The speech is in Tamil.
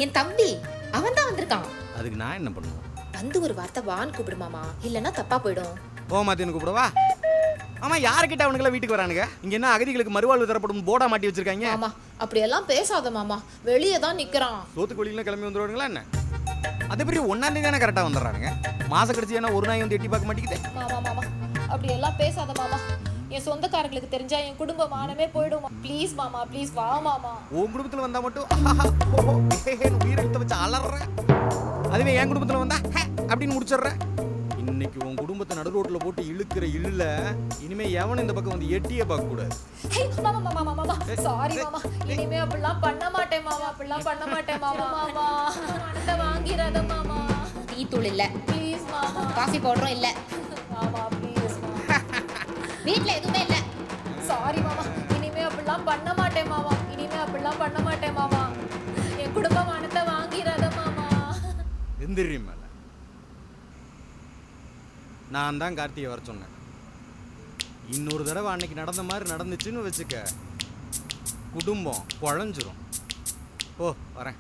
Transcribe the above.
என் தம்பி அவன் தான் வந்திருக்கான். அதுக்கு நான் என்ன பண்ணுவேன்? வந்து ஒரு வார்த்தை வான்னு கூப்பிடு மாமா, இல்லன்னா தப்பா போயிடும். ஓ மாத்தின்னு கூப்பிடவா? ஆமா, யாருக்கிட்ட அவனுக்கெல்லாம் வீட்டுக்கு வரானுங்க? இங்க என்ன அகதிகளுக்கு மறுவாழ்வு தரப்படும் போர்டா மாட்டி வச்சிருக்காங்க? மாமா அப்படியெல்லாம் பேசாத மாமா, வெளியே தான் நிக்கிறான். சோத்துக்கு வெளியில கிளம்பி வந்துருவானுங்களா என்ன? அதே பெரிய 1ஆம் தேதி தானே கரெக்டா வந்துடுறானுங்க. மாசம் கழிச்சு ஏன்னா ஒரு நாய் வந்து எட்டி பார்க்க மாட்டேங்குது. மாமா மாமா அப்படியெல்லாம் பேசாத மாமா, என் சொந்தக்காரங்களுக்கு தெரிஞ்சா என் குடும்ப மானமே போயிடும். ப்ளீஸ் மாமா, ப்ளீஸ் வா மாமா. உன் குடும்பத்துல வந்தா மட்டும் உயிரெழுத்த வச்சு அலற, அதுவே என் குடும்பத்துல வந்தா அப்படின்னு முடிச்சிடுற. இன்னைக்கு உன் குடும்பத்தை நடு ரோட்ல போட்டு இழுக்கிற இல்ல, இனிமே எவனும் இந்த பக்கம் வந்து எட்டியே பார்க்க கூடாது. மாமா மாமா மாமா சாரி மாமா, இனிமே அப்படிலாம் பண்ண மாட்டேன் மாமா, அப்படிலாம் பண்ண மாட்டேன் மாமா. மாமா பணத்தை வாங்கிராத மாமா. டீ தூள் இல்ல ப்ளீஸ் மாமா, காஃபி பவுடரும் இல்ல மாமா, ப்ளீஸ் மாமா. வீட்ல எதுவுமே இல்ல. சாரி மாமா, இனிமே அப்படிலாம் பண்ண மாட்டேன் மாமா, இனிமே அப்படிலாம் பண்ண மாட்டேன் மாமா. என் குடும்ப பணத்தை வாங்கிராத மாமா. எந்திரி மேல. நான் தான் கார்த்தியை வர சொன்னேன். இன்னொரு தடவை அன்னைக்கு நடந்த மாதிரி நடந்துச்சுன்னு வச்சுக்க, குடும்பம் குழஞ்சிரும். ஓ வரேன்.